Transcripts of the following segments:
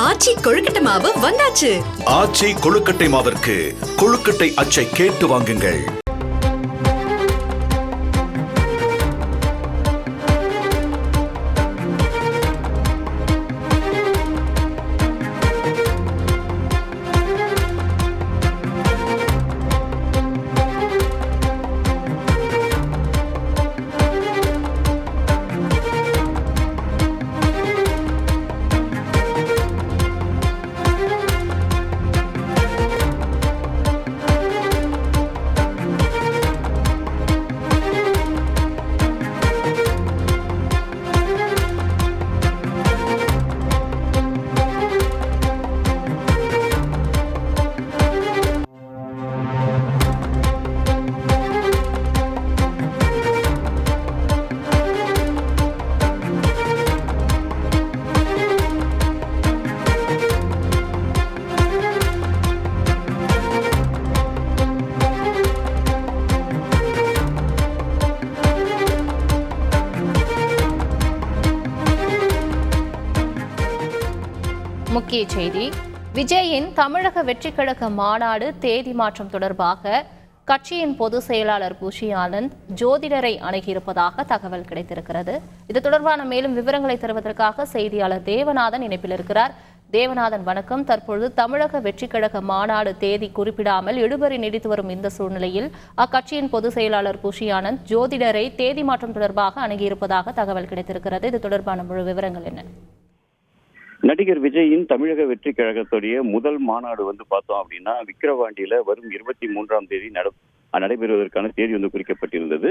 ஆச்சி கொழுக்கட்டை மாவு வந்தாச்சு. ஆச்சி கொழுக்கட்டை மாவிற்கு கொழுக்கட்டை அச்சை கேட்டு வாங்குங்கள். முக்கிய செய்தி: விஜயின் தமிழக வெற்றிக் கழக மாநாடு தேதி மாற்றம் தொடர்பாக கட்சியின் பொதுச் செயலாளர் புஷி ஆனந்த் ஜோதிடரை அணுகியிருப்பதாக தகவல் கிடைத்திருக்கிறது. இது தொடர்பான மேலும் விவரங்களை தருவதற்காக செய்தியாளர் தேவநாதன் இணைப்பில் இருக்கிறார். தேவநாதன், வணக்கம். தற்பொழுது தமிழக வெற்றிக் கழக மாநாடு தேதி குறிப்பிடாமல் இழுபறி நீடித்து வரும் இந்த சூழ்நிலையில் அக்கட்சியின் பொதுச் செயலாளர் புஷி ஆனந்த் ஜோதிடரை தேதி மாற்றம் தொடர்பாக அணுகியிருப்பதாக தகவல் கிடைத்திருக்கிறது. இது தொடர்பான முழு விவரங்கள் என்ன? நடிகர் விஜயின் தமிழக வெற்றி கழகத்துடைய முதல் மாநாடு பார்த்தோம் அப்படின்னா விக்கிரவாண்டியில வரும் 23ஆம் தேதி நடைபெறுவதற்கான தேதி குறிக்கப்பட்டிருந்தது.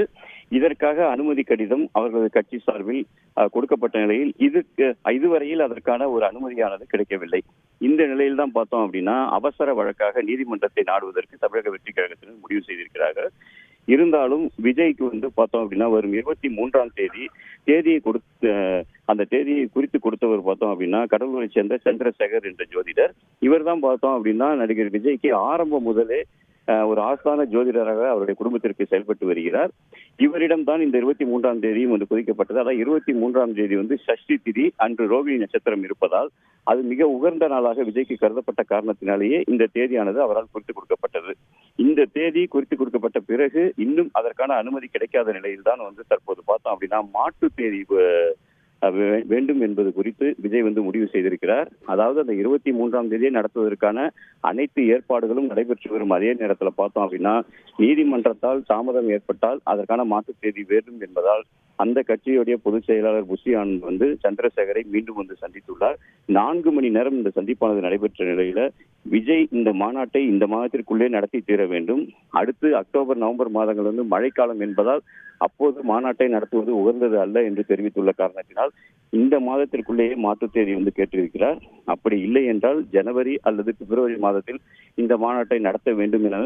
இதற்காக அனுமதி கடிதம் அவர்களது கட்சி சார்பில் கொடுக்கப்பட்ட நிலையில் இதுவரையில் அதற்கான ஒரு அனுமதியானது கிடைக்கவில்லை. இந்த நிலையில் தான் பார்த்தோம் அப்படின்னா அவசர வழக்காக நீதிமன்றத்தை நாடுவதற்கு தமிழக வெற்றி கழகத்தினர் முடிவு செய்திருக்கிறார்கள். இருந்தாலும் விஜய்க்கு பார்த்தோம் அப்படின்னா வரும் 23ஆம் தேதியை அந்த தேதியை குறித்து கொடுத்தவர் பார்த்தோம் அப்படின்னா கடலூரை சேர்ந்த சந்திரசேகர் என்ற ஜோதிடர். இவர் தான் பார்த்தோம் அப்படின்னா நடிகர் விஜய்க்கு ஆரம்பம் முதலே ஒரு ஆஸ்தான ஜோதிடராக அவருடைய குடும்பத்திற்கு செயல்பட்டு வருகிறார். இவரிடம் தான் இந்த 23ஆம் தேதியும் குறிக்கப்பட்டது. அதாவது 23ஆம் தேதி சஷ்டி திதி அன்று ரோகிணி நட்சத்திரம் இருப்பதால் அது மிக உகந்த நாளாக விஜய்க்கு கருதப்பட்ட காரணத்தினாலேயே இந்த தேதியானது அவரால் குறித்து கொடுக்கப்பட்டது. இந்த தேதி குறித்து கொடுக்கப்பட்ட பிறகு இன்னும் அதற்கான அனுமதி கிடைக்காத நிலையில் தான் தற்போது பார்த்தோம் அப்படின்னா மாற்று தேதி வேண்டும் என்பது குறித்து விஜய் முடிவு செய்திருக்கிறார். அதாவது அந்த 23ஆம் தேதியை நடத்துவதற்கான அனைத்து ஏற்பாடுகளும் நடைபெற்று வரும் அதே நேரத்தில் பார்த்தோம் அப்படின்னா நீதிமன்றத்தால் தாமதம் ஏற்பட்டால் அதற்கான மாற்று தேதி வேண்டும் என்பதால் அந்த கட்சியுடைய பொதுச் செயலாளர் புஷி ஆனந்த் சந்திரசேகரை மீண்டும் சந்தித்துள்ளார். 4 மணி நேரம் இந்த சந்திப்பானது நடைபெற்ற நிலையில விஜய் இந்த மாநாட்டை இந்த மாதத்திற்குள்ளே நடத்தி தீர வேண்டும். அடுத்து அக்டோபர் நவம்பர் மாதங்கள் மழைக்காலம் என்பதால் அப்போது மாநாட்டை நடத்துவது உகந்தது அல்ல என்று தெரிவித்துள்ள காரணத்தினால் இந்த மாதத்திற்குள்ளேயே மாற்று தேதி கேட்டிருக்கிறார். அப்படி இல்லை என்றால் ஜனவரி அல்லது பிப்ரவரி மாதத்தில் இந்த மாநாட்டை நடத்த வேண்டும் என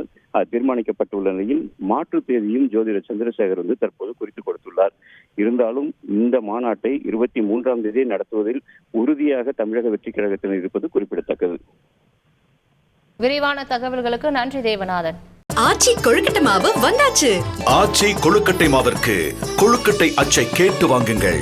தீர்மானிக்கப்பட்டுள்ள நிலையில் மாற்று தேதியும் ஜோதிடர் சந்திரசேகர் தற்போது குறித்து கொடுத்துள்ளார். இருந்தாலும் இந்த மாநாட்டை 23ஆம் தேதியை நடத்துவதில் உறுதியாக தமிழக வெற்றி கழகத்தினர் இருப்பது குறிப்பிடத்தக்கது. விரிவான தகவல்களுக்கு நன்றி தேவநாதன். ஆச்சி கொழுக்கட்டை மாவு வந்தாச்சு. ஆச்சி கொழுக்கட்டை மாவிற்கு கொழுக்கட்டை அச்சை கேட்டு வாங்குங்கள்.